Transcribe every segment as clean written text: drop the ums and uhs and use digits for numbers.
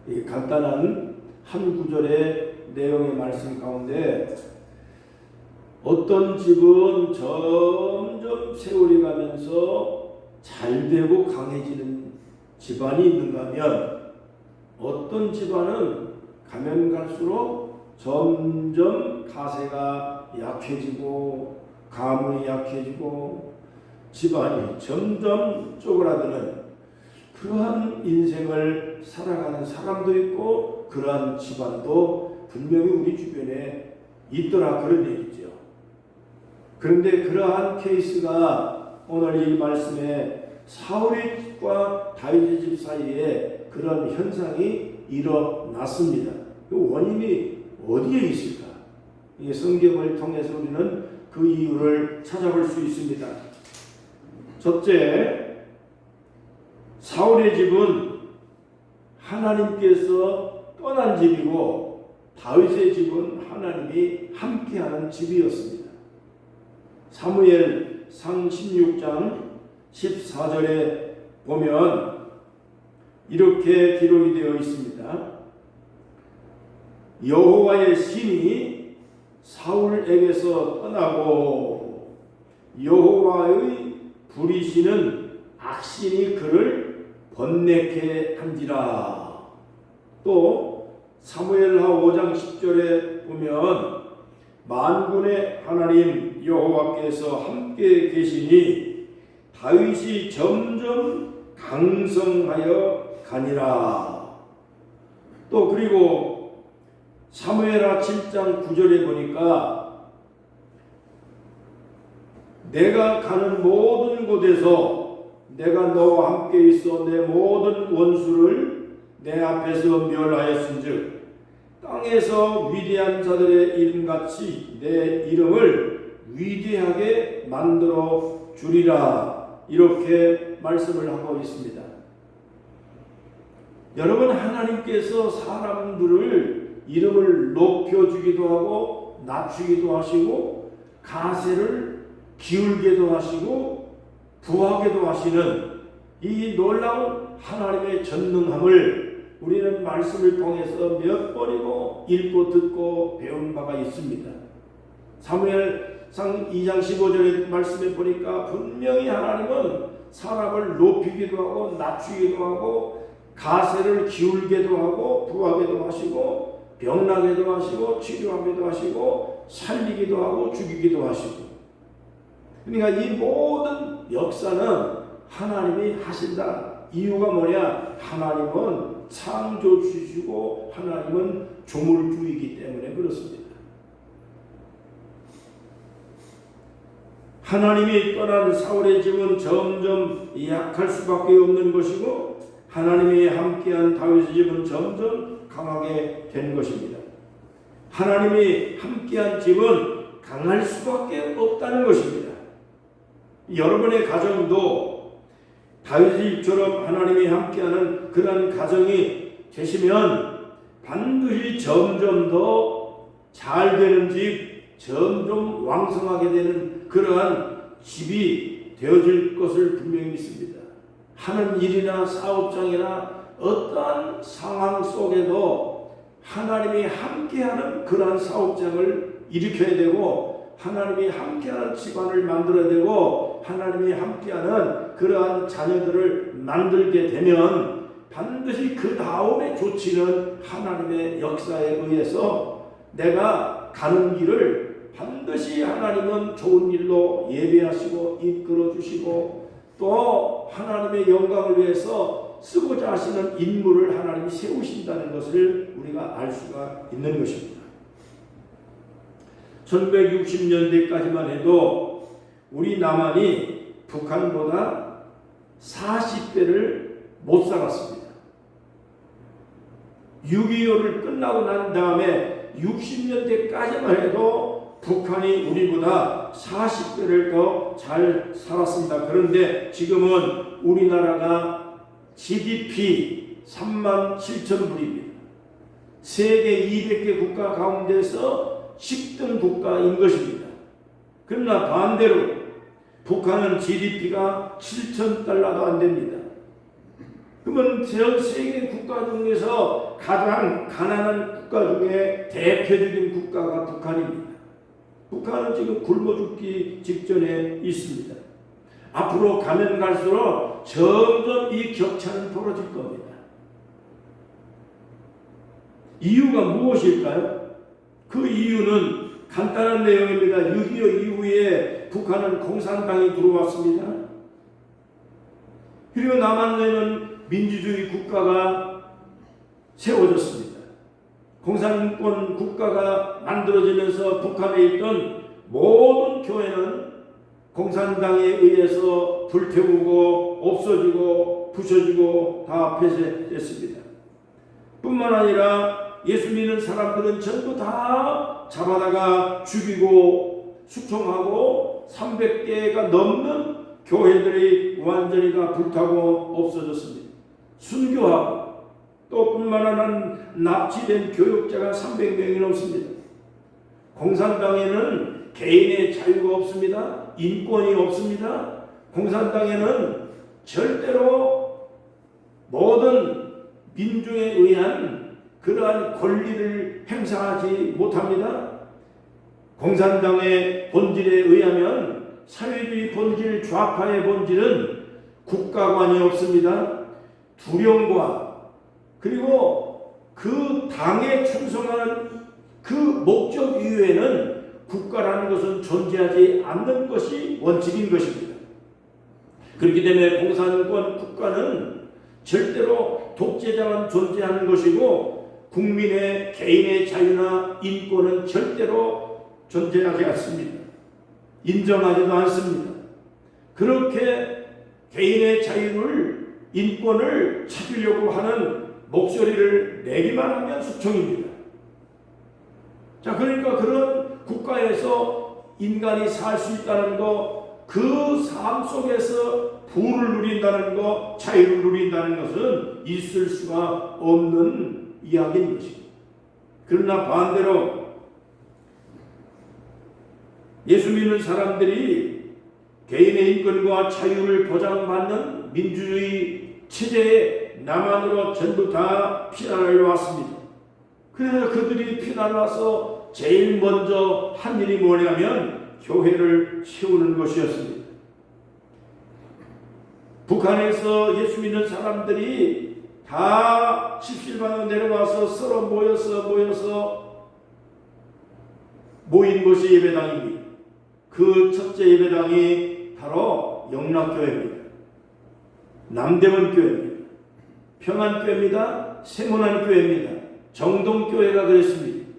이 간단한 한 구절의 내용의 말씀 가운데 어떤 집은 점점 세월이 가면서 잘되고 강해지는 집안이 있는가 하면 어떤 집안은 가면 갈수록 점점 가세가 약해지고 가문이 약해지고 집안이 점점 쪼그라드는 그러한 인생을 살아가는 사람도 있고 그러한 집안도 분명히 우리 주변에 있더라 그런 얘기죠. 그런데 그러한 케이스가 오늘 이 말씀에 사울의 집과 다윗의 집 사이에 그런 현상이 일어났습니다. 그 원인이 어디에 있을까? 이 성경을 통해서 우리는 그 이유를 찾아볼 수 있습니다. 첫째, 사울의 집은 하나님께서 떠난 집이고 다윗의 집은 하나님이 함께하는 집이었습니다. 사무엘상 16장 14절에 보면 이렇게 기록이 되어 있습니다. 여호와의 신이 사울에게서 떠나고 여호와의 부리시는 악신이 그를 번뇌케 한지라. 또 사무엘하 5장 10절에 보면 만군의 하나님 여호와께서 함께 계시니 다윗이 점점 강성하여 가니라. 또 그리고 사무엘하 7장 9절에 보니까 내가 가는 모든 곳에서 내가 너와 함께 있어 내 모든 원수를 내 앞에서 멸하였은즉 땅에서 위대한 자들의 이름같이 내 이름을 위대하게 만들어 주리라. 이렇게 말씀을 하고 있습니다. 여러분, 하나님께서 사람들을 이름을 높여주기도 하고 낮추기도 하시고 가세를 기울게도 하시고 부하게도 하시는 이 놀라운 하나님의 전능함을 우리는 말씀을 통해서 몇 번이고 읽고 듣고 배운 바가 있습니다. 사무엘상 2장 15절의 말씀에 보니까 분명히 하나님은 사람을 높이기도 하고 낮추기도 하고 가세를 기울게도 하고 부하게도 하시고 병나게도 하시고 치료하기도 하시고 살리기도 하고 죽이기도 하시고, 그러니까 이 모든 역사는 하나님이 하신다. 이유가 뭐냐? 하나님은 창조주시고 하나님은 조물주이기 때문에 그렇습니다. 하나님이 떠난 사울의 집은 점점 약할 수밖에 없는 것이고 하나님이 함께한 다윗의 집은 점점 강하게 된 것입니다. 하나님이 함께한 집은 강할 수밖에 없다는 것입니다. 여러분의 가정도 다윗의 집처럼 하나님이 함께하는 그런 가정이 되시면 반드시 점점 더 잘 되는 집, 점점 왕성하게 되는 그러한 집이 되어질 것을 분명히 믿습니다. 하는 일이나 사업장이나 어떠한 상황 속에도 하나님이 함께하는 그러한 사업장을 일으켜야 되고 하나님이 함께하는 집안을 만들어야 되고 하나님이 함께하는 그러한 자녀들을 만들게 되면 반드시 그 다음에 조치는 하나님의 역사에 의해서 내가 가는 길을 반드시 하나님은 좋은 일로 예배하시고 이끌어 주시고 또 하나님의 영광을 위해서 쓰고자 하시는 인물을 하나님이 세우신다는 것을 우리가 알 수가 있는 것입니다. 1960년대까지만 해도 우리 남한이 북한보다 40배를 못 살았습니다. 6.25를 끝나고 난 다음에 60년대까지만 해도 북한이 우리보다 40배를 더 잘 살았습니다. 그런데 지금은 우리나라가 GDP 37,000불입니다. 세계 200개 국가 가운데서 10등 국가인 것입니다. 그러나 반대로 북한은 GDP가 $7,000도 안 됩니다. 그러면 전 세계 국가 중에서 가장 가난한 국가 중에 대표적인 국가가 북한입니다. 북한은 지금 굶어 죽기 직전에 있습니다. 앞으로 가면 갈수록 점점 이 격차는 벌어질 겁니다. 이유가 무엇일까요? 그 이유는 간단한 내용입니다. 6.25 이후에 북한은 공산당이 들어왔습니다. 그리고 남한에는 민주주의 국가가 세워졌습니다. 공산권 국가가 만들어지면서 북한에 있던 모든 교회는 공산당에 의해서 불태우고 없어지고 부셔지고 다 폐쇄됐습니다. 뿐만 아니라 예수 믿는 사람들은 전부 다 잡아다가 죽이고 숙청하고 300개가 넘는 교회들이 완전히 다 불타고 없어졌습니다. 순교하고 또 뿐만 아니라 납치된 교육자가 300명이 넘습니다. 공산당에는 개인의 자유가 없습니다. 인권이 없습니다. 공산당에는 절대로 모든 민중에 의한 그러한 권리를 행사하지 못합니다. 공산당의 본질에 의하면 사회주의 본질, 좌파의 본질은 국가관이 없습니다. 두려움과 그리고 그 당에 충성하는 그 목적 이외에는 국가라는 것은 존재하지 않는 것이 원칙인 것입니다. 그렇기 때문에 공산권 국가는 절대로 독재자만 존재하는 것이고 국민의 개인의 자유나 인권은 절대로 존재하지 않습니다. 인정하지도 않습니다. 그렇게 개인의 자유를 인권을 찾으려고 하는 목소리를 내기만 하면 숙청입니다. 자, 그러니까 그런 국가에서 인간이 살 수 있다는 것, 그 삶 속에서 부를 누린다는 것, 자유를 누린다는 것은 있을 수가 없는 이야기인 것입니다. 그러나 반대로 예수 믿는 사람들이 개인의 인권과 자유를 보장받는 민주주의 체제에 남한으로 전부 다 피난을 왔습니다. 그래서 그들이 피난을 와서 제일 먼저 한 일이 뭐냐면 교회를 세우는 것이었습니다. 북한에서 예수 믿는 사람들이 다 십실반으로 내려와서 서로 모여서 모인 곳이 예배당입니다. 그 첫째 예배당이 바로 영락교회입니다. 남대문교회입니다. 평안교회입니다. 세문안교회입니다. 정동교회가 그랬습니다.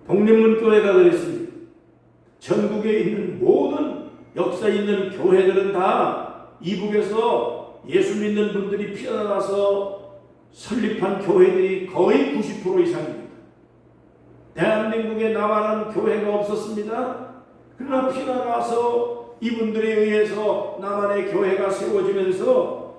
독립문교회가 그랬습니다. 전국에 있는 모든 역사 있는 교회들은 다 이북에서 예수 믿는 분들이 피어나서 설립한 교회들이 거의 90% 이상입니다. 대한민국에 남한은 교회가 없었습니다. 그러나 피어나서 이분들에 의해서 남한의 교회가 세워지면서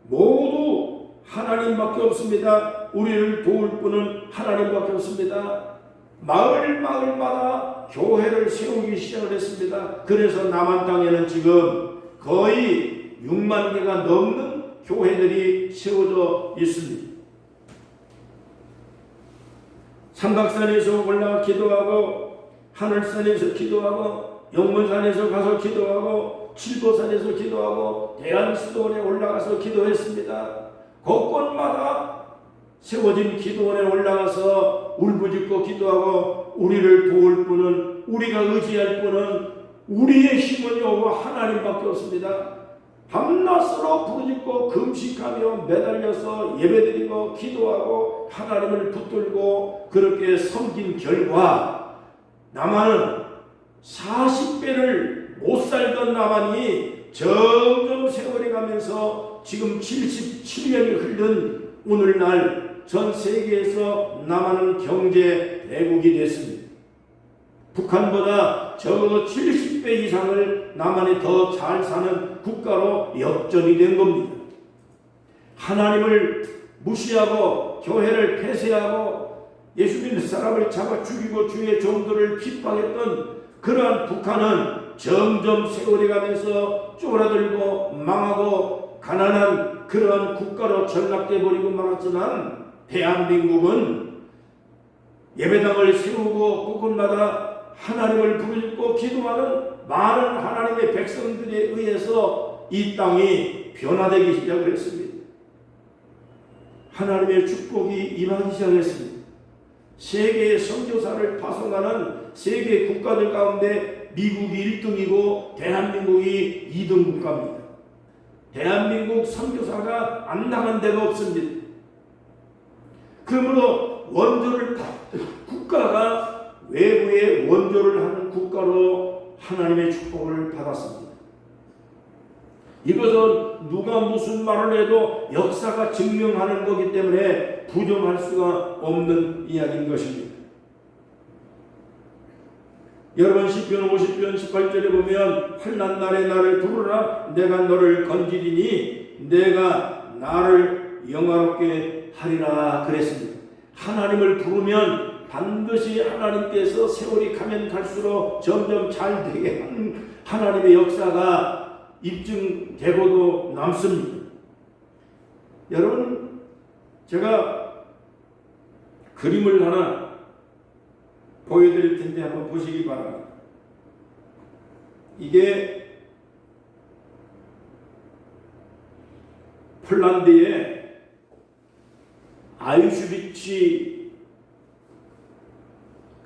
모두 하나님밖에 없습니다. 우리를 도울 분은 하나님밖에 없습니다. 마을마다 교회를 세우기 시작을 했습니다. 그래서 남한 땅에는 지금 거의 6만 개가 넘는 교회들이 세워져 있습니다. 삼각산에서 올라가 기도하고 하늘산에서 기도하고 영문산에서 가서 기도하고 칠보산에서 기도하고 대한수도원에 올라가서 기도했습니다. 곳곳마다 세워진 기도원에 올라가서 울부짖고 기도하고 우리를 도울 분은 우리가 의지할 분은 우리의 힘은 여호와 하나님밖에 없습니다. 밤낮으로 부르짖고 금식하며 매달려서 예배드리고 기도하고 하나님을 붙들고 그렇게 섬긴 결과 남한은 40배를 못 살던 남한이 점점 세월이 가면서 지금 77년이 흐른 오늘날 전 세계에서 남한은 경제 대국이 됐습니다. 북한보다 저 70배 이상을 남한이 더 잘 사는 국가로 역전이 된 겁니다. 하나님을 무시하고 교회를 폐쇄하고 예수 믿는 사람을 잡아 죽이고 주의 종들을 핍박했던 그러한 북한은 점점 세월이 가면서 쪼그라들고 망하고 가난한 그러한 국가로 전락돼 버리고 말았지만 대한민국은 예배당을 세우고 곳곳마다 하나님을 부르짖고 기도하는 많은 하나님의 백성들에 의해서 이 땅이 변화되기 시작을 했습니다. 하나님의 축복이 임하기 시작했습니다. 세계의 선교사를 파송하는 세계 국가들 가운데 미국이 1등이고 대한민국이 2등 국가입니다. 대한민국 선교사가 안 나간 데가 없습니다. 그러므로 국가가 외부의 원조를 하는 국가로 하나님의 축복을 받았습니다. 이것은 누가 무슨 말을 해도 역사가 증명하는 거기 때문에 부정할 수가 없는 이야기인 것입니다. 여러분 시편 50편 18절에 보면 환난 날에 나를 부르라 내가 너를 건지리니 내가 나를 영화롭게 하리라 그랬습니다. 하나님을 부르면 반드시 하나님께서 세월이 가면 갈수록 점점 잘 되게 하는 하나님의 역사가 입증되고도 남습니다. 여러분 제가 그림을 하나 보여드릴 텐데 한번 보시기 바랍니다. 이게 폴란드의 아우슈비츠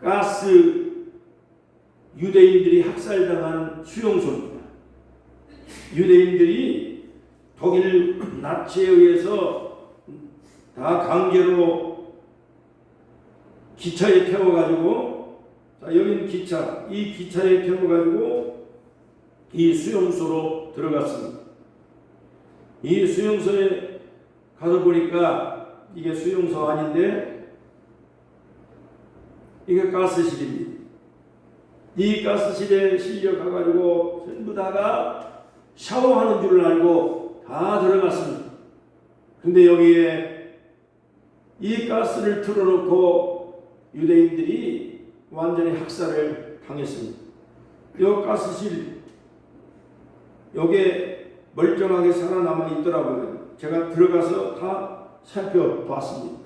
가스 유대인들이 학살당한 수용소입니다. 유대인들이 독일 나치에 의해서 다 강제로 기차에 태워가지고, 자, 여기는 기차, 이 기차에 태워가지고 이 수용소로 들어갔습니다. 이 수용소에 가서 보니까 이게 수용소 아닌데 이게 가스실입니다. 이 가스실에 실려 가가지고 전부 다가 샤워하는 줄 알고 다 들어갔습니다. 근데 여기에 이 가스를 틀어놓고 유대인들이 완전히 학살을 당했습니다. 이 가스실 여기에 멀쩡하게 살아남아 있더라고요. 제가 들어가서 다 살펴봤습니다.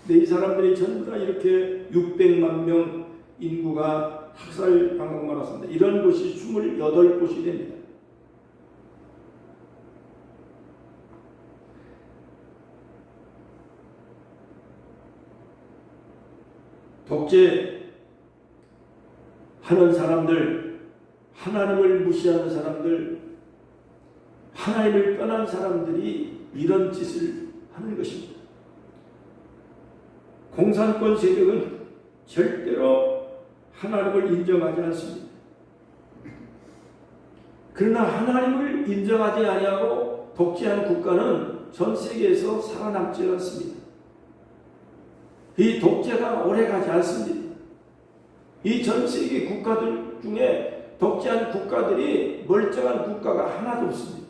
근데 이 사람들이 전부 다 이렇게 600만 명 인구가 학살당하고 말았습니다. 이런 곳이 28곳이 됩니다. 독재 하는 사람들, 하나님을 무시하는 사람들, 하나님을 떠난 사람들이 이런 짓을 하는 것입니다. 공산권 세력은 절대로 하나님을 인정하지 않습니다. 그러나 하나님을 인정하지 아니하고 독재한 국가는 전 세계에서 살아남지 않습니다. 이 독재가 오래가지 않습니다. 이 전 세계 국가들 중에 독재한 국가들이 멀쩡한 국가가 하나도 없습니다.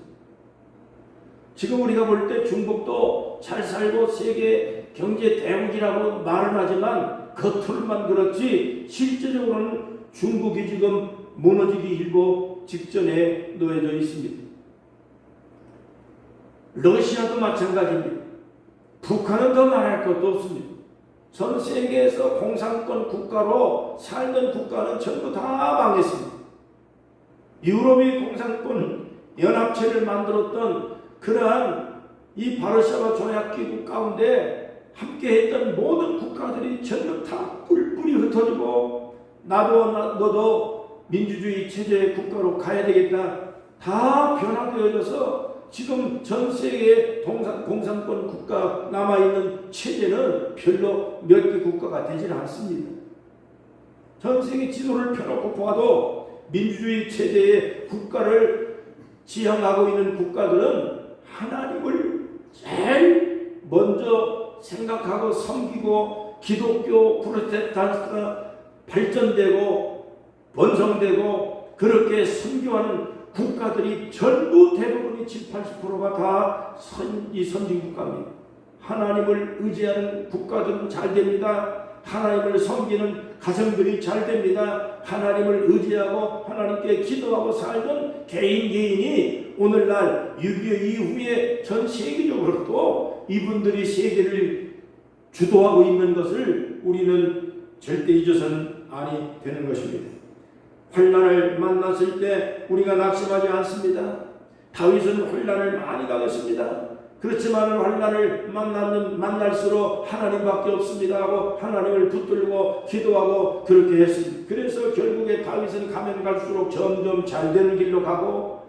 지금 우리가 볼 때 중국도 잘 살고 세계 경제 대국이라고 말은 하지만 겉으로만 그렇지 실제적으로는 중국이 지금 무너지기 일보 직전에 놓여져 있습니다. 러시아도 마찬가지입니다. 북한은 더 말할 것도 없습니다. 전 세계에서 공산권 국가로 살던 국가는 전부 다 망했습니다. 유럽이 공산권 연합체를 만들었던 그러한 이 바르샤바 조약기구 가운데 함께했던 모든 국가들이 전부 다 뿔뿔이 흩어지고 너도 민주주의 체제의 국가로 가야 되겠다. 다 변화되어져서 지금 전 세계의 공산권 국가 남아있는 체제는 별로 몇 개 국가가 되질 않습니다. 전 세계 지도를 펴놓고 봐도 민주주의 체제의 국가를 지향하고 있는 국가들은 하나님을 제일 먼저 생각하고 섬기고 기독교 프로테스탄트가 발전되고 번성되고 그렇게 선교하는 국가들이 전부 대부분이 70, 80%가 다 선진 국가입니다. 하나님을 의지하는 국가들은 잘 됩니다. 하나님을 섬기는 가정들이 잘 됩니다. 하나님을 의지하고 하나님께 기도하고 살던 개인이 오늘날 6.25 이후에 전 세계적으로 또 이분들이 세계를 주도하고 있는 것을 우리는 절대 잊어서는 아니 되는 것입니다. 환난을 만났을 때 우리가 낙심하지 않습니다. 다윗은 환난을 많이 당했습니다. 그렇지만 환난을 만날수록 하나님밖에 없습니다 하고 하나님을 붙들고 기도하고 그렇게 했습니다. 그래서 결국에 다윗은 가면 갈수록 점점 잘 되는 길로 가고,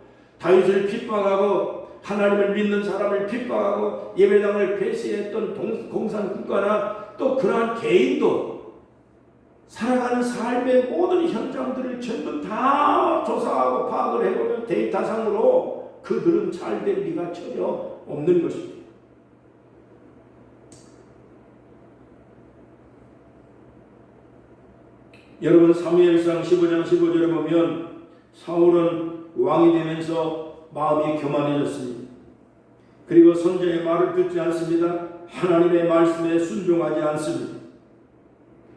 다윗을 핍박하고 하나님을 믿는 사람을 핍박하고 예배당을 폐쇄했던 공산국가나 또 그러한 개인도 살아가는 삶의 모든 현장들을 전부 다 조사하고 파악을 해보면 데이터상으로 그들은 잘 될 리가 전혀 없는 것입니다. 여러분, 사무엘상 15장 15절에 보면 사울은 왕이 되면서 마음이 교만해졌습니다. 그리고 선지자의 말을 듣지 않습니다. 하나님의 말씀에 순종하지 않습니다.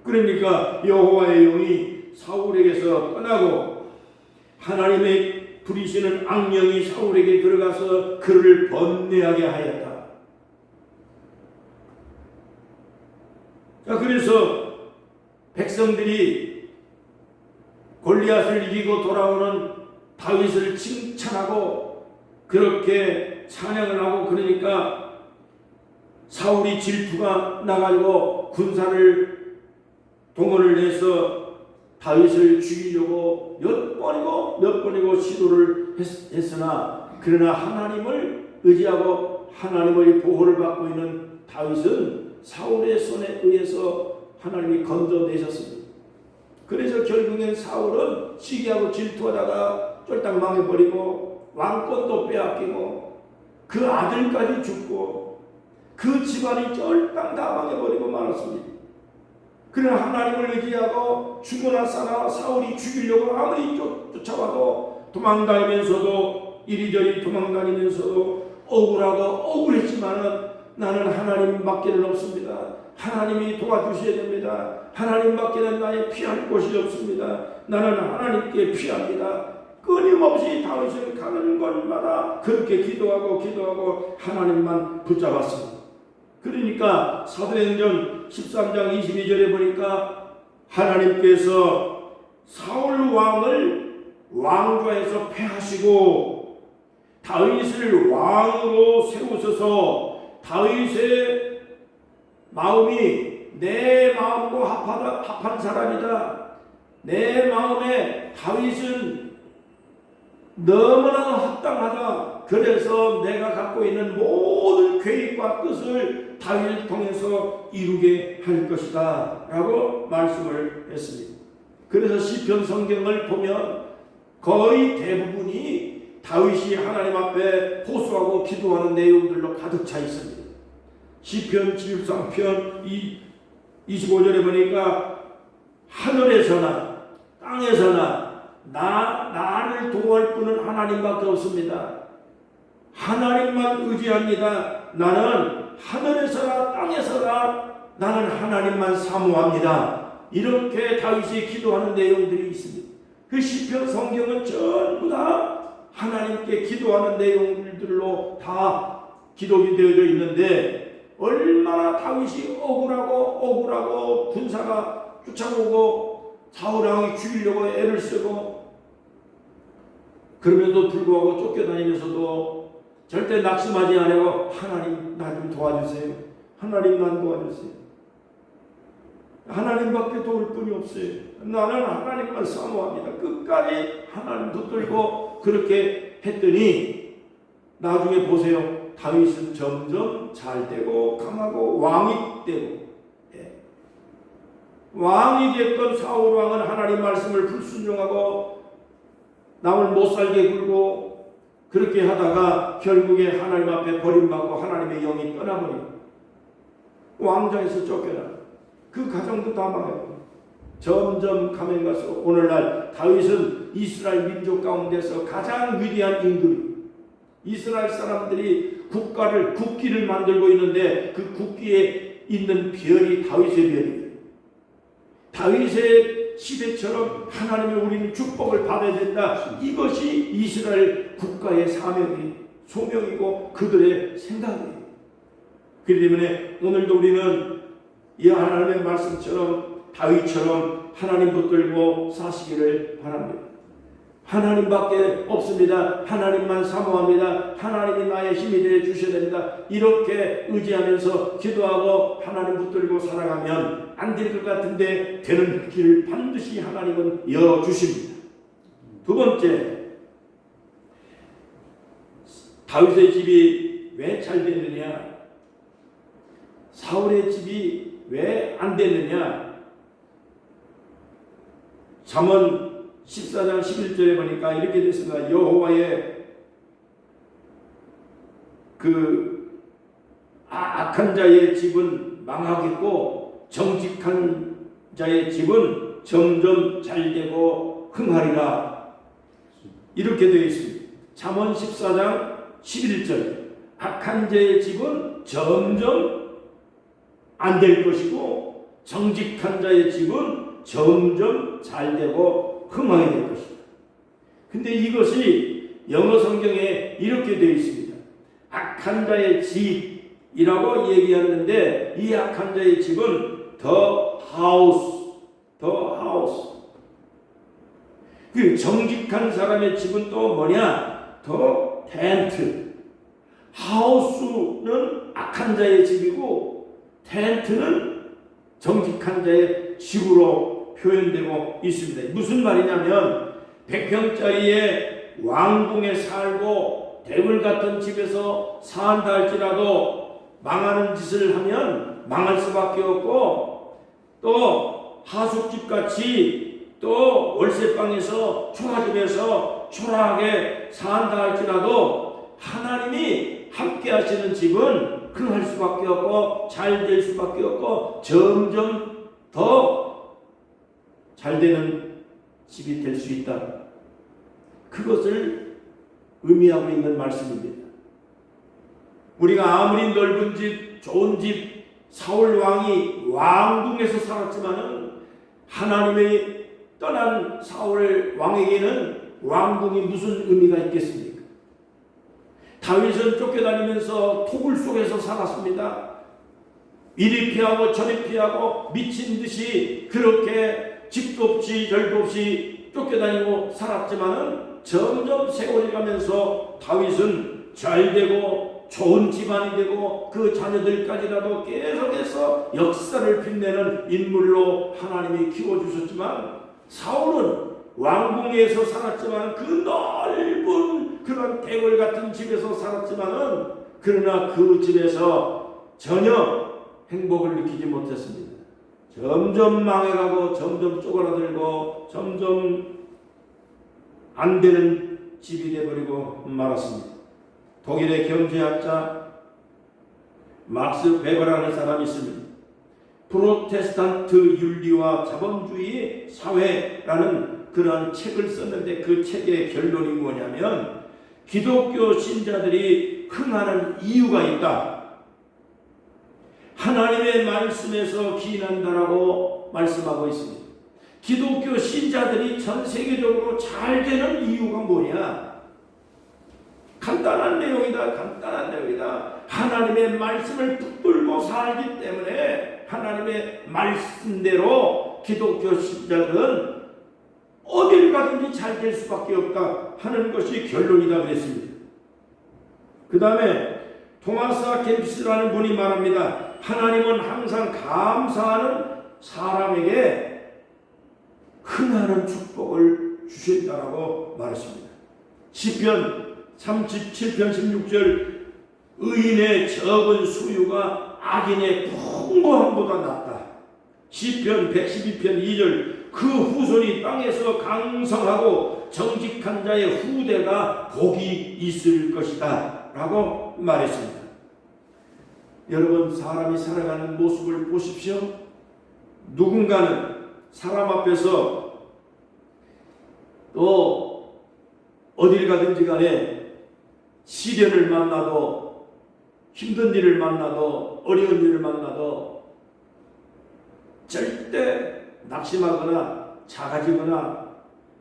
그러니까 여호와의 영이 사울에게서 떠나고 하나님의 부리시는 악령이 사울에게 들어가서 그를 번뇌하게 하였다. 자, 그래서 백성들이 골리앗을 이기고 돌아오는 다윗을 칭찬하고 그렇게 찬양을 하고, 그러니까 사울이 질투가 나가지고 군사를 동원을 해서 다윗을 죽이려고 몇 번이고 시도를 했으나, 그러나 하나님을 의지하고 하나님의 보호를 받고 있는 다윗은 사울의 손에 의해서 하나님이 건져내셨습니다. 그래서 결국엔 사울은 시기하고 질투하다가 쫄딱 망해버리고 왕권도 빼앗기고 그 아들까지 죽고 그 집안이 쫄딱 다 망해버리고 말았습니다. 그러나 하나님을 의지하고 죽으나 사나 사울이 죽이려고 아무리 쫓아와도 도망다니면서도 이리저리 도망다니면서도 억울했지만은 나는 하나님밖에는 없습니다. 하나님이 도와주셔야 됩니다. 하나님밖에는 나의 피할 곳이 없습니다. 나는 하나님께 피합니다. 끊임없이 다윗을 가는 곳마다 그렇게 기도하고 하나님만 붙잡았습니다. 그러니까 사도행전 13장 22절에 보니까 하나님께서 사울 왕을 왕좌에서 패하시고 다윗을 왕으로 세우셔서 다윗의 마음이 내 마음과 합한 사람이다. 내 마음에 다윗은 너무나 합당하다. 그래서 내가 갖고 있는 모든 계획과 뜻을 다윗을 통해서 이루게 할 것이다 라고 말씀을 했습니다. 그래서 시편 성경을 보면 거의 대부분이 다윗이 하나님 앞에 호소하고 기도하는 내용들로 가득 차 있습니다. 시편 73편 25절에 보니까 하늘에서나 땅에서나 나를 도울 분은 하나님밖에 없습니다. 하나님만 의지합니다. 나는 하늘에서나 땅에서나 나는 하나님만 사모합니다. 이렇게 다윗이 기도하는 내용들이 있습니다. 그 시편 성경은 전부 다 하나님께 기도하는 내용들로 다 기록이 되어져 있는데, 얼마나 다윗이 억울하고 군사가 쫓아오고 사울왕이 죽이려고 애를 쓰고 그럼에도 불구하고 쫓겨다니면서도 절대 낙심하지 않고 하나님 나 좀 도와주세요. 하나님 난 도와주세요. 하나님밖에 도울 분이 없어요. 나는 하나님만 사모합니다. 끝까지 하나님 붙들고 그렇게 했더니 나중에 보세요. 다윗은 점점 잘 되고 강하고 왕이 되고, 왕이 됐던 사울 왕은 하나님 말씀을 불순종하고 남을 못살게 굴고 그렇게 하다가 결국에 하나님 앞에 버림받고 하나님의 영이 떠나버리고 왕좌에서 쫓겨나 그 가정도 다 망하고 점점 가면 갈수록 오늘날 다윗은 이스라엘 민족 가운데서 가장 위대한 임금입니다. 이스라엘 사람들이 국기를 만들고 있는데 그 국기에 있는 별이 다윗의 별이에요. 다윗의 시대처럼 하나님의 우리는 축복을 받아야 된다. 이것이 이스라엘 국가의 소명이고 그들의 생각이에요. 그렇기 때문에 오늘도 우리는 이 하나님의 말씀처럼 다윗처럼 하나님 붙들고 사시기를 바랍니다. 하나님밖에 없습니다. 하나님만 사모합니다. 하나님이 나의 힘이 되어 주셔야 됩니다. 이렇게 의지하면서 기도하고 하나님 붙들고 살아가면 안 될 것 같은데 되는 길을 반드시 하나님은 여주십니다. 두 번째, 다윗의 집이 왜 잘 됐느냐? 사울의 집이 왜 안 됐느냐? 잠언 14장 11절에 보니까 이렇게 됐습니다. 여호와의 그 악한 자의 집은 망하겠고 정직한 자의 집은 점점 잘되고 흥하리라. 이렇게 되어 있습니다. 잠언 14장 11절. 악한 자의 집은 점점 안 될 것이고 정직한 자의 집은 점점 잘되고 흥하게 될 것이다. 근데 이것이 영어 성경에 이렇게 되어 있습니다. 악한 자의 집이라고 얘기하는데 이 악한 자의 집은 the house. 그 정직한 사람의 집은 또 뭐냐? the tent. 하우스는 악한 자의 집이고 텐트는 정직한 자의 집으로 표현되고 있습니다. 무슨 말이냐면 100평짜리의 왕궁에 살고 대물 같은 집에서 산다 할지라도 망하는 짓을 하면 망할 수밖에 없고, 또 하숙집같이 또 월세방에서 초라집에서 초라하게 산다 할지라도 하나님이 함께 하시는 집은 흥할 수밖에 없고 잘 될 수밖에 없고 점점 더 잘 되는 집이 될 수 있다. 그것을 의미하고 있는 말씀입니다. 우리가 아무리 넓은 집, 좋은 집, 사울 왕이 왕궁에서 살았지만은 하나님의 떠난 사울 왕에게는 왕궁이 무슨 의미가 있겠습니까? 다윗은 쫓겨다니면서 토굴 속에서 살았습니다. 이리 피하고 저리 피하고 미친 듯이 그렇게 집도 없이 절도 없이 쫓겨다니고 살았지만은 점점 세월이 가면서 다윗은 잘되고 좋은 집안이 되고 그 자녀들까지라도 계속해서 역사를 빛내는 인물로 하나님이 키워주셨지만, 사울은 왕궁에서 살았지만 그 넓은 그런 대궐 같은 집에서 살았지만은 그러나 그 집에서 전혀 행복을 느끼지 못했습니다. 점점 망해가고 점점 쪼그라들고 점점 안 되는 집이 되어버리고 말았습니다. 독일의 경제학자 막스 베버라는 사람이 있습니다. 프로테스탄트 윤리와 자본주의 사회라는 그러한 책을 썼는데 그 책의 결론이 뭐냐면 기독교 신자들이 흥하는 이유가 있다. 하나님의 말씀에서 기인한다라고 말씀하고 있습니다. 기독교 신자들이 전 세계적으로 잘 되는 이유가 뭐냐? 간단한 내용이다. 하나님의 말씀을 붙들고 살기 때문에 하나님의 말씀대로 기독교 신자들은 어딜 가든지 잘 될 수밖에 없다 하는 것이 결론이다 그랬습니다. 그 다음에 토마스 켐피스라는 분이 말합니다. 하나님은 항상 감사하는 사람에게 흥하는 축복을 주신다라고 말했습니다. 시편 37편 16절 의인의 적은 수유가 악인의 풍부함보다 낫다. 시편 112편 2절 그 후손이 땅에서 강성하고 정직한 자의 후대가 복이 있을 것이다 라고 말했습니다. 여러분, 사람이 살아가는 모습을 보십시오. 누군가는 사람 앞에서 또 어딜 가든지 간에 시련을 만나도 힘든 일을 만나도 어려운 일을 만나도 절대 낙심하거나 작아지거나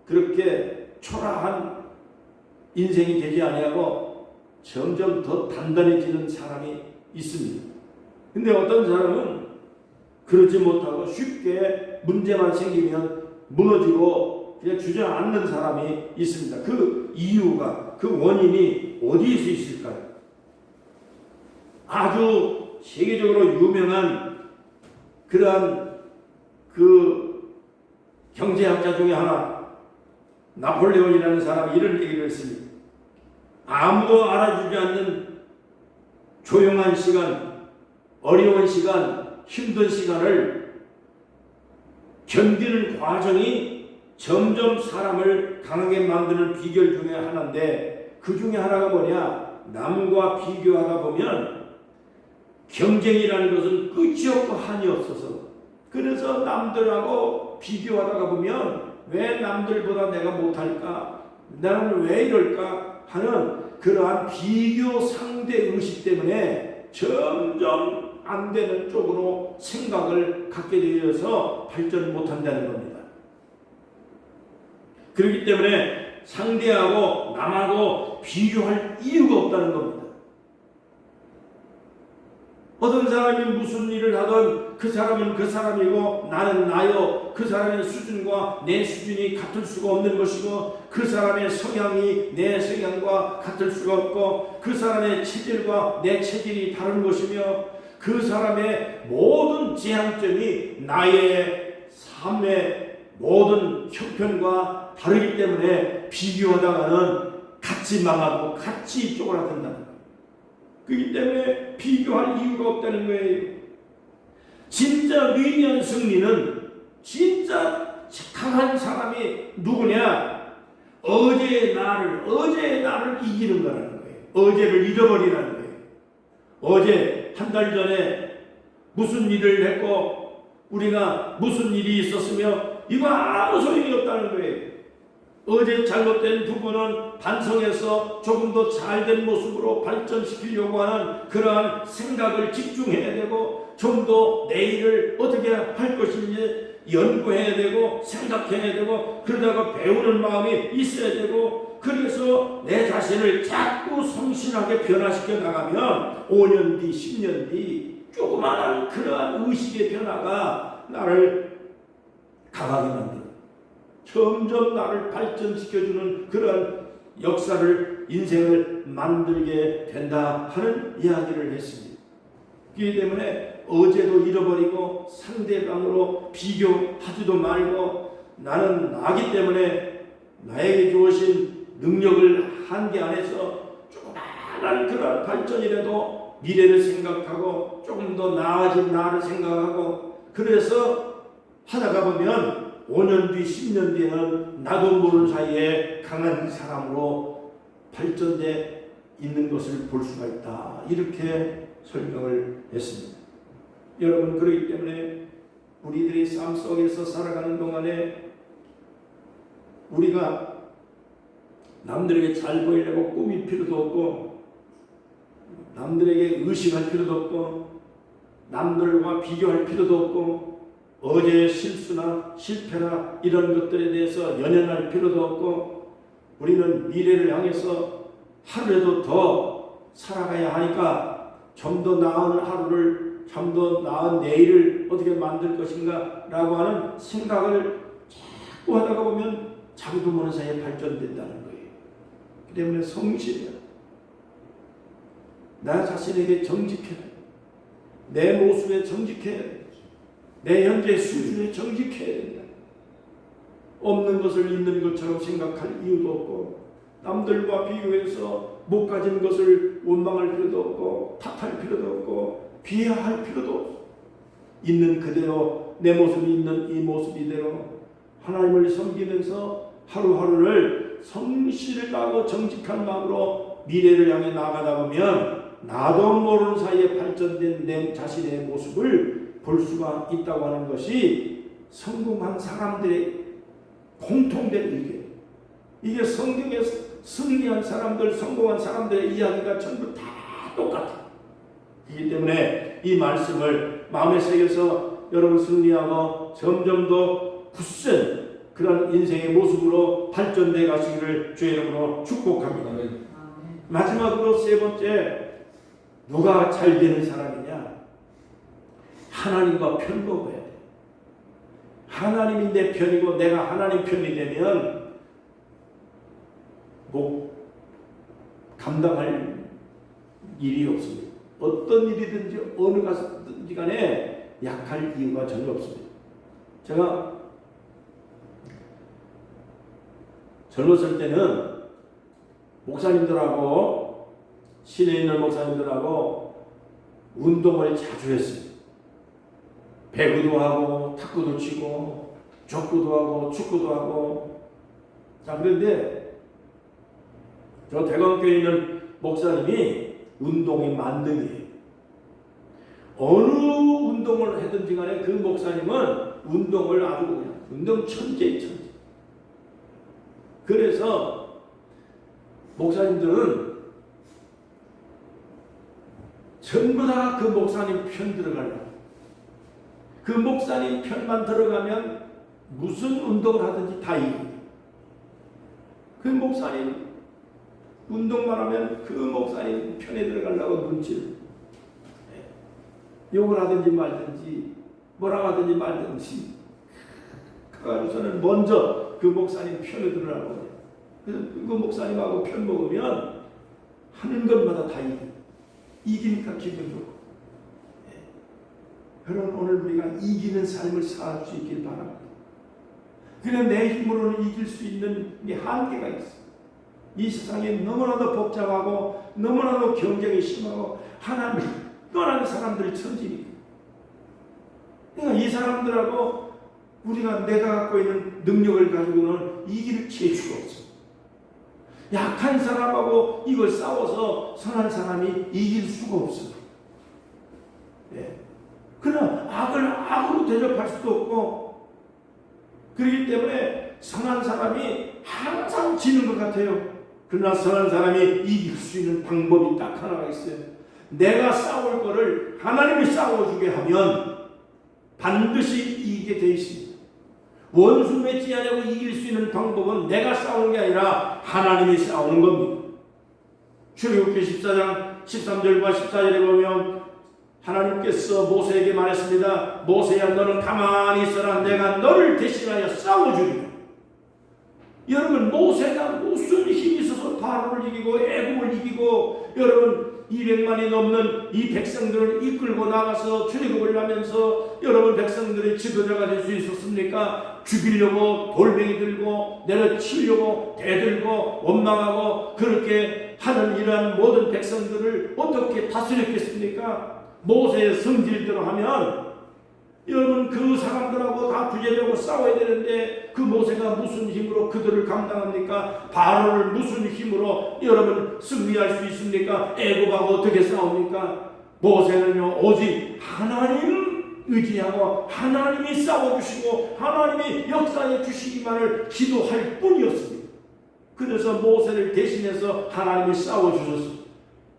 그렇게 초라한 인생이 되지 아니하고 점점 더 단단해지는 사람이 있습니다. 근데 어떤 사람은 그러지 못하고 쉽게 문제만 생기면 무너지고 그냥 주저앉는 사람이 있습니다. 그 이유가, 그 원인이 어디에서 있을까요? 아주 세계적으로 유명한 그러한 그 경제학자 중에 하나, 나폴레온이라는 사람이 이런 얘기를 했습니다. 아무도 알아주지 않는 조용한 시간, 어려운 시간, 힘든 시간을 견디는 과정이 점점 사람을 강하게 만드는 비결 중에 하나인데, 그 중에 하나가 뭐냐? 남과 비교하다 보면 경쟁이라는 것은 끝이 없고 한이 없어서, 그래서 남들하고 비교하다가 보면 왜 남들보다 내가 못할까? 나는 왜 이럴까? 하는 그러한 비교 상대 의식 때문에 점점 안 되는 쪽으로 생각을 갖게 되어서 발전을 못한다는 겁니다. 그렇기 때문에 상대하고 남하고 비교할 이유가 없다는 겁니다. 어떤 사람이 무슨 일을 하든 그 사람은 그 사람이고 나는 나요. 그 사람의 수준과 내 수준이 같을 수가 없는 것이고, 그 사람의 성향이 내 성향과 같을 수가 없고, 그 사람의 체질과 내 체질이 다른 것이며, 그 사람의 모든 지향점이 나의 삶의 모든 형편과 다르기 때문에 비교하다가는 같이 망하고 같이 쪼그라든다는 거예요. 그렇기 때문에 비교할 이유가 없다는 거예요. 진짜 위대한 승리는, 진짜 강한 사람이 누구냐? 어제의 나를 이기는 거라는 거예요. 어제를 잃어버리라는 거예요. 어제 한 달 전에 무슨 일을 했고 우리가 무슨 일이 있었으며 이거 아무 소용이 없다는 거예요. 어제 잘못된 부분은 반성해서 조금 더 잘된 모습으로 발전시키려고 하는 그러한 생각을 집중해야 되고, 좀 더 내일을 어떻게 할 것인지 연구해야 되고 생각해야 되고, 그러다가 배우는 마음이 있어야 되고, 그래서 내 자신을 자꾸 성실하게 변화시켜 나가면 5년 뒤, 10년 뒤 조그마한 그러한 의식의 변화가 나를 강하게 만듭니다. 점점 나를 발전시켜주는 그런 역사를, 인생을 만들게 된다 하는 이야기를 했습니다. 그렇기 때문에 어제도 잃어버리고 상대방으로 비교하지도 말고, 나는 나기 때문에 나에게 주어진 능력을 한계 안에서 조그마한 그런 발전이라도 미래를 생각하고 조금 더 나아진 나를 생각하고, 그래서 하다가 보면 5년 뒤, 10년 뒤에는 나도 모르는 사이에 강한 사람으로 발전돼 있는 것을 볼 수가 있다. 이렇게 설명을 했습니다. 여러분, 그렇기 때문에 우리들이 삶 속에서 살아가는 동안에 우리가 남들에게 잘 보이려고 꾸밀 필요도 없고, 남들에게 의식할 필요도 없고, 남들과 비교할 필요도 없고, 어제의 실수나 실패나 이런 것들에 대해서 연연할 필요도 없고, 우리는 미래를 향해서 하루라도 더 살아가야 하니까 좀 더 나은 하루를, 좀 더 나은 내일을 어떻게 만들 것인가 라고 하는 생각을 자꾸 하다가 보면 자기도 모르는 사이에 발전된다는 거예요. 그 때문에 성실해야, 나 자신에게 정직해야, 내 모습에 정직해야 돼. 내 현재 수준에 정직해야 된다. 없는 것을 있는 것처럼 생각할 이유도 없고, 남들과 비교해서 못 가진 것을 원망할 필요도 없고, 탓할 필요도 없고, 비하할 필요도 없고, 있는 그대로, 내 모습이 있는 이 모습 이대로 하나님을 섬기면서 하루하루를 성실하고 정직한 마음으로 미래를 향해 나가다 보면 나도 모르는 사이에 발전된 내 자신의 모습을 볼 수가 있다고 하는 것이 성공한 사람들의 공통된 의견. 이게 성경에서 승리한 사람들, 성공한 사람들의 이야기가 전부 다 똑같아요. 그렇기 때문에 이 말씀을 마음에 새겨서 여러분 승리하고 점점 더 굳센 그런 인생의 모습으로 발전돼 가시기를 주의 이름으로 축복합니다. 마지막으로 세 번째, 누가 잘 되는 사람이냐? 하나님과 편먹어야 돼. 하나님이 내 편이고 내가 하나님 편이 되면 감당할 일이 없습니다. 어떤 일이든지 어느 가서든지 간에 약할 이유가 전혀 없습니다. 제가 젊었을 때는 목사님들하고 시내에 있는 목사님들하고 운동을 자주 했어요. 배구도 하고 탁구도 치고 족구도 하고 축구도 하고. 자, 그런데 저 대광교에 있는 목사님이 운동의 만능이에요. 어느 운동을 하든지 간에 그 목사님은 운동을 아주 그냥 운동 천재예요, 천재. 그래서 목사님들은 전부 다 그 목사님 편 들어가려고. 그 목사님 편만 들어가면 무슨 운동을 하든지 다 이깁니다. 그 목사님 운동만 하면 그 목사님 편에 들어가려고 눈치를 욕을 하든지 말든지 뭐라고 하든지 말든지 그래서는 먼저 그 목사님 편에 들어가려고. 그래서 그 목사님하고 편 먹으면 하는 것마다 다 이기니까 기분 좋고. 그런 오늘 우리가 이기는 삶을 살 수 있길 바랍니다. 그냥 내 힘으로는 이길 수 있는 한계가 있어. 이 세상에 너무나도 복잡하고 너무나도 경쟁이 심하고 하나님 떠나는 사람들이 천지니까. 그러니까 이 사람들하고 내가 갖고 있는 능력을 가지고는 이길 재주가 없어. 약한 사람하고 이걸 싸워서 선한 사람이 이길 수가 없어. 그러나 악을 악으로 대접할 수도 없고, 그렇기 때문에 선한 사람이 항상 지는 것 같아요. 그러나 선한 사람이 이길 수 있는 방법이 딱 하나가 있어요. 내가 싸울 거를 하나님이 싸워주게 하면 반드시 이기게 돼 있습니다. 원수 맺지 않고 이길 수 있는 방법은 내가 싸우는 게 아니라 하나님이 싸우는 겁니다. 출애굽기 14장 13절과 14절에 보면 하나님께서 모세에게 말했습니다. 모세야, 너는 가만히 있어라. 내가 너를 대신하여 싸워주리라. 여러분, 모세가 무슨 힘이 있어서 바로를 이기고 애굽을 이기고 여러분 200만이 넘는 이 백성들을 이끌고 나가서 출애굽을 하면서 여러분 백성들의 지도자가 될 수 있었습니까? 죽이려고 돌멩이 들고 내려치려고 대들고 원망하고 그렇게 하는 이러한 모든 백성들을 어떻게 다스렸겠습니까? 모세의 성질대로 하면 여러분 그 사람들하고 다 부재되고 싸워야 되는데 그 모세가 무슨 힘으로 그들을 감당합니까? 바로를 무슨 힘으로 여러분 승리할 수 있습니까? 애굽하고 어떻게 싸웁니까? 모세는요 오직 하나님 의지하고 하나님이 싸워주시고 하나님이 역사해 주시기만을 기도할 뿐이었습니다. 그래서 모세를 대신해서 하나님이 싸워주셨습니다.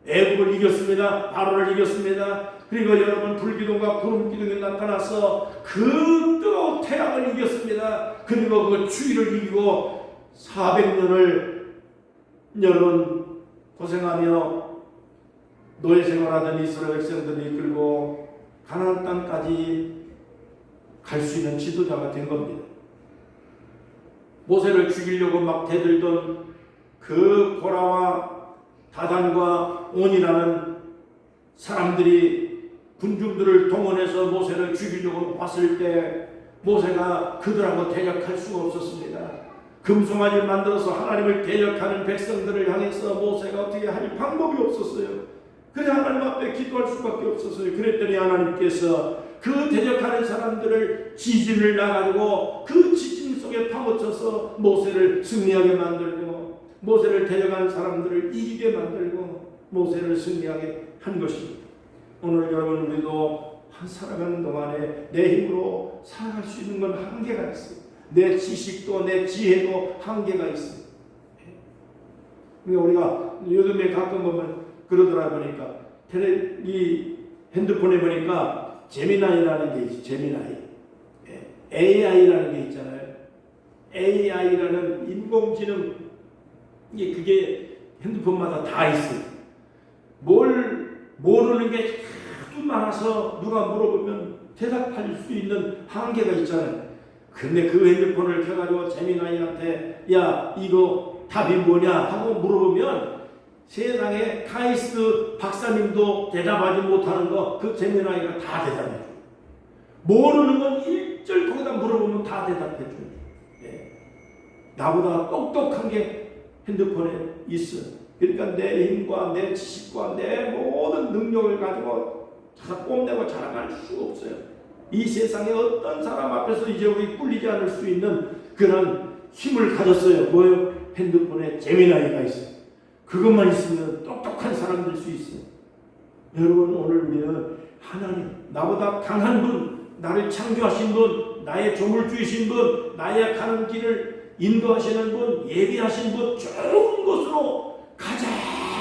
애굽을 이겼습니다. 바로를 이겼습니다. 그리고 여러분 불기둥과 구름기둥이 나타나서 그 뜨거운 태양을 이겼습니다. 그리고 그 추위를 이기고 400년을 여러분 고생하며 노예 생활하던 이스라엘 백성들을 이끌고 가나안 땅까지 갈 수 있는 지도자가 된 겁니다. 모세를 죽이려고 막 대들던 그 고라와 다단과 온이라는 사람들이 군중들을 동원해서 모세를 죽이려고 왔을 때 모세가 그들하고 대적할 수가 없었습니다. 금송아지를 만들어서 하나님을 대적하는 백성들을 향해서 모세가 어떻게 할 방법이 없었어요. 그래 하나님 앞에 기도할 수밖에 없었어요. 그랬더니 하나님께서 그 대적하는 사람들을 지진을 놔가지고 그 지진 속에 파묻혀서 모세를 승리하게 만들고 모세를 대적하는 사람들을 이기게 만들고 모세를 승리하게 한 것입니다. 오늘 여러분 우리도 살아가는 동안에 내 힘으로 살아갈 수 있는 건 한계가 있어요. 내 지식도 내 지혜도 한계가 있어요. 그러니까 우리가 요즘에 가끔 보면 그러더라 보니까 이 핸드폰에 보니까 제미나이라는 게 있어요. 제미나이 AI라는 게 있잖아요. AI라는 인공지능, 그게 핸드폰마다 다 있어요. 뭘 모르는 게 하도 많아서 누가 물어보면 대답할 수 있는 한계가 있잖아요. 근데 그 핸드폰을 켜가지고 재미나이한테 야 이거 답이 뭐냐 하고 물어보면 세상에 카이스트 박사님도 대답하지 못하는 거 그 재미나이가 다 대답해줘요. 모르는 건 일절 거기다 물어보면 다 대답해줘요. 나보다 똑똑한 게 핸드폰에 있어. 그러니까 내 힘과 내 지식과 내 모든 능력을 가지고 뽐내고 자랑할 수가 없어요. 이 세상에 어떤 사람 앞에서 이제 우리 꿀리지 않을 수 있는 그런 힘을 가졌어요. 뭐요? 핸드폰에 재미나이가 있어요. 그것만 있으면 똑똑한 사람 될 수 있어요. 여러분, 오늘 우리는 하나님, 나보다 강한 분, 나를 창조하신 분, 나의 종을 주신 분, 나의 가는 길을 인도하시는 분, 예비하신 분, 좋은 것으로 가장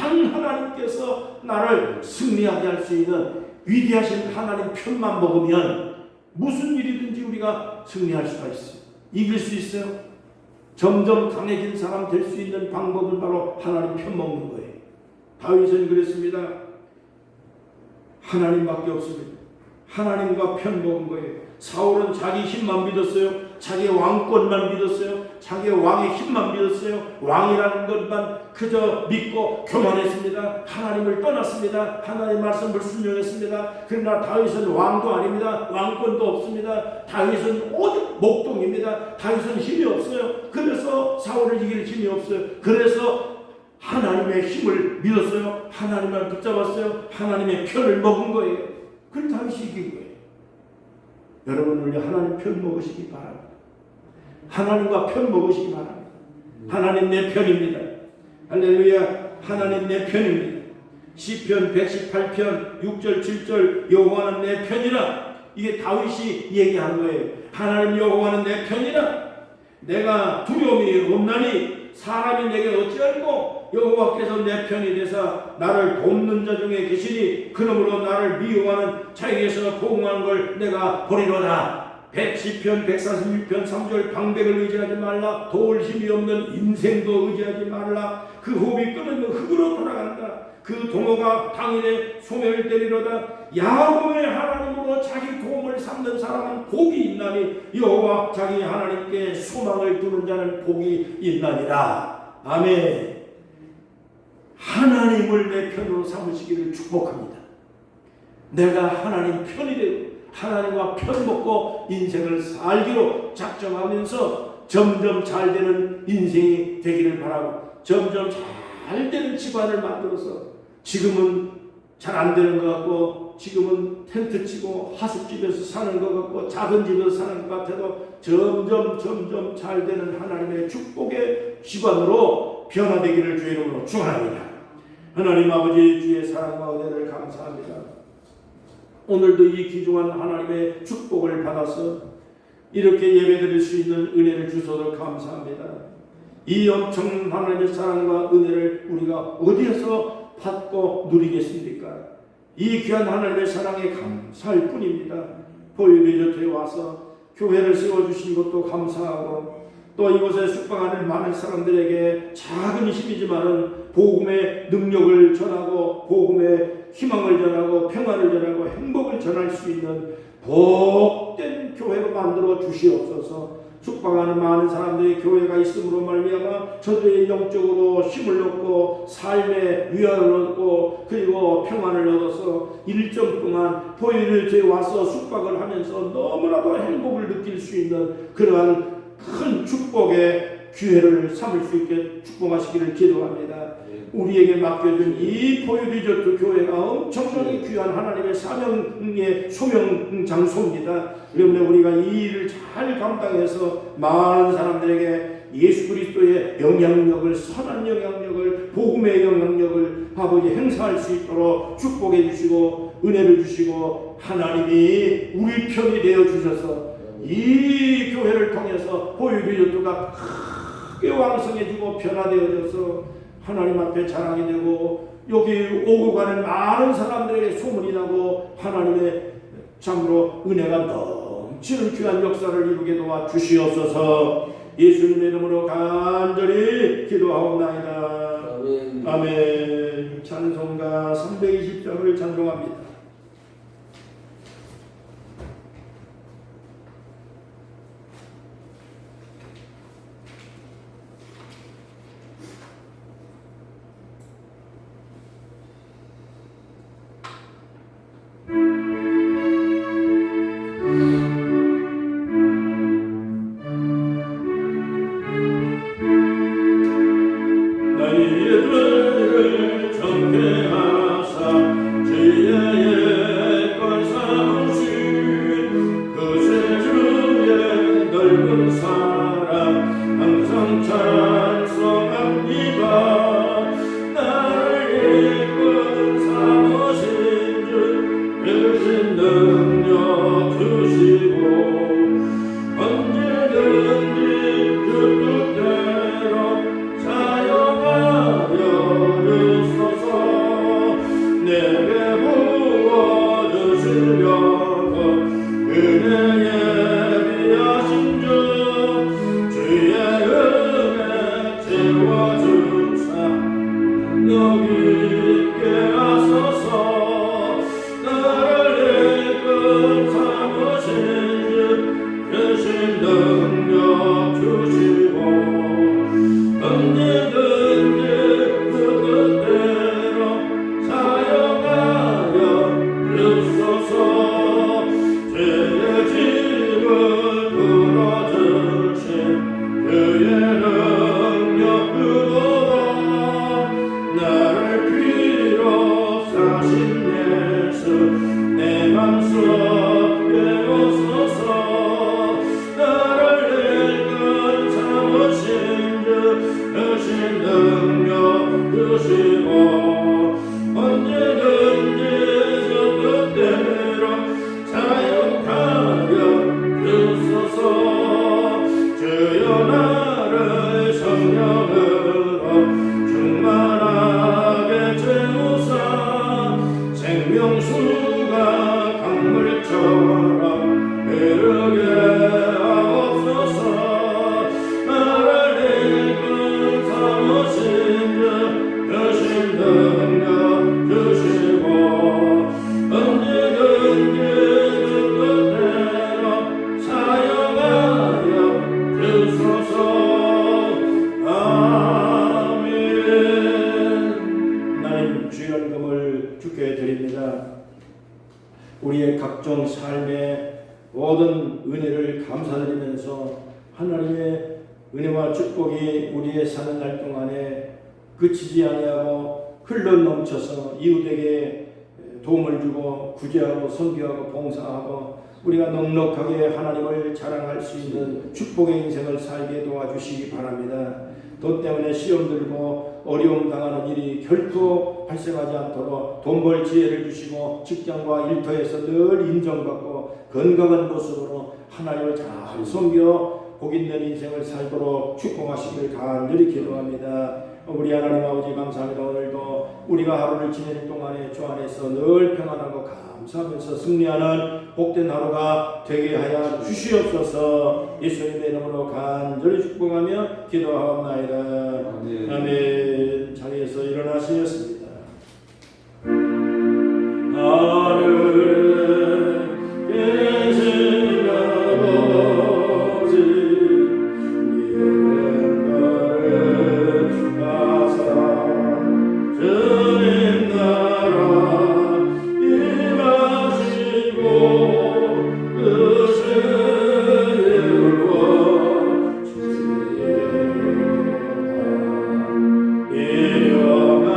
하나님께서 나를 승리하게 할 수 있는 위대하신 하나님 편만 먹으면 무슨 일이든지 우리가 승리할 수가 있어요. 이길 수 있어요. 점점 강해진 사람 될 수 있는 방법은 바로 하나님 편 먹는 거예요. 다윗은 그랬습니다. 하나님밖에 없습니다. 하나님과 편 먹은 거예요. 사울은 자기 힘만 믿었어요. 자기 왕권만 믿었어요. 자기 왕의 힘만 믿었어요. 왕이라는 것만 그저 믿고 교만했습니다. 하나님을 떠났습니다. 하나님의 말씀을 순종했습니다. 그러나 다윗은 왕도 아닙니다. 왕권도 없습니다. 다윗은 오직 목동입니다. 다윗은 힘이 없어요. 그래서 사울을 이길 힘이 없어요. 그래서 하나님의 힘을 믿었어요. 하나님을 붙잡았어요. 하나님의 편을 먹은 거예요. 그래서 다윗이 이긴 거예요. 여러분, 우리 하나님 편 먹으시기 바랍니다. 하나님과 편 먹으시기 바랍니다. 하나님 내 편입니다. 할렐루야. 하나님 내 편입니다. 시편 118편 6절 7절 여호와는 내 편이라. 이게 다윗이 얘기한 거예요. 하나님 여호와는 내 편이라. 내가 두려움이 없나니 사람이 내게 어찌할꼬. 여호와께서 내 편이 되사 나를 돕는 자 중에 계시니 그러므로 나를 미워하는 자에게서 보응하는 걸 내가 버리로다. 110편 146편 3절 방백을 의지하지 말라. 도울 힘이 없는 인생도 의지하지 말라. 그 호흡이 끊으면 흙으로 돌아간다. 그 동호가 당일에 소멸을 때리로다. 야곱의 하나님으로 자기 도움을 삼는 사람은 복이 있나니 여호와 자기 하나님께 소망을 두는 자는 복이 있나니라. 아멘. 하나님을 내 편으로 삼으시기를 축복합니다. 내가 하나님 편이 되고 하나님과 편 먹고 인생을 살기로 작정하면서 점점 잘 되는 인생이 되기를 바라고, 점점 잘 되는 집안을 만들어서, 지금은 잘 안 되는 것 같고 지금은 텐트 치고 하숙집에서 사는 것 같고 작은 집에서 사는 것 같아도 점점 잘 되는 하나님의 축복의 집안으로 변화되기를 주의 이름으로 축원합니다. 하나님 아버지, 주의 사랑과 은혜를 감사합니다. 오늘도 이 귀중한 하나님의 축복을 받아서 이렇게 예배드릴 수 있는 은혜를 주셔서 감사합니다. 이 엄청난 하나님의 사랑과 은혜를 우리가 어디에서 받고 누리겠습니까? 이 귀한 하나님의 사랑에 감사할 뿐입니다. 보유리조트에 와서 교회를 세워주신 것도 감사하고, 또 이곳에 숙박하는 많은 사람들에게 작은 힘이지만은 복음의 능력을 전하고 복음의 희망을 전하고 평안을 전하고 행복을 전할 수 있는 복된 교회로 만들어 주시옵소서. 숙박하는 많은 사람들의 교회가 있음으로 말미암아 저들의 영적으로 힘을 얻고 삶의 위안을 얻고 그리고 평안을 얻어서 일정 동안 보이르트에 와서 숙박을 하면서 너무나도 행복을 느낄 수 있는 그러한 큰 축복의 기회를 삼을 수 있게 축복하시기를 기도합니다. 우리에게 맡겨준 이 보유리조트 교회가 엄청나게 귀한 하나님의 사명의 소명 장소입니다. 그런데 우리가 이 일을 잘 감당해서 많은 사람들에게 예수 그리스도의 영향력을, 선한 영향력을, 복음의 영향력을 아버지 행사할 수 있도록 축복해 주시고 은혜를 주시고, 하나님이 우리 편이 되어 주셔서 이 교회를 통해서 보유리조트가 크게 왕성해지고 변화되어져서 하나님 앞에 자랑이 되고 여기 오고 가는 많은 사람들에게 소문이 나고 하나님의 참으로 은혜가 넘치는 귀한 역사를 이루게 도와 주시옵소서. 예수님의 이름으로 간절히 기도하옵나이다. 아멘. 아멘. 찬송가 320장을 찬송합니다. 우리의 각종 삶의 모든 은혜를 감사드리면서 하나님의 은혜와 축복이 우리의 사는 날 동안에 그치지 아니하고 흘러넘쳐서 이웃에게 도움을 주고 구제하고 선교하고 봉사하고 우리가 넉넉하게 하나님을 자랑할 수 있는 축복의 인생을 살게 도와주시기 바랍니다. 돈 때문에 시험 들고 어려움 당하는 일이 결코 발생하지 않도록 돈 벌 지혜를 주시고 직장과 일터에서 늘 인정받고 건강한 모습으로 하나님을 잘 섬겨 복 있는 인생을 살도록 축복하시길 간절히 기도합니다. 우리 하나님 아버지 감사합니다. 오늘도 우리가 하루를 지낼 동안에 주 안에서 늘 평안하고 감사하면서 승리하는 복된 하루가 되게 하여 주시옵소서. 예수님의 이름으로 간절히 축복하며 기도하옵나이다. 아멘. 자리에서 일어나시겠습니다. 하늘 계신 아버지 이름 나를 주님 나라 임하시고 뜻을 이루어 주시리라. 일용할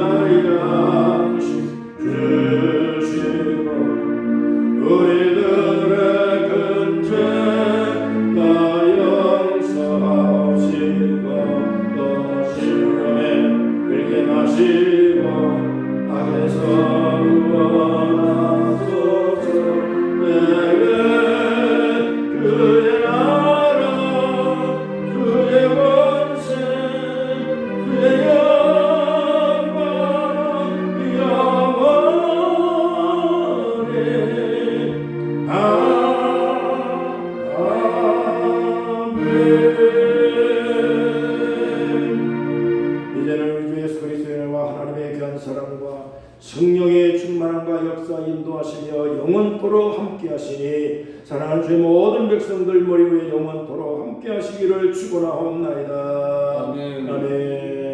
양식 주시고 하시니 사랑하는 주의 모든 백성들 머리 위에 영원토록 함께 하시기를 축원하옵나이다. 아멘. 아멘.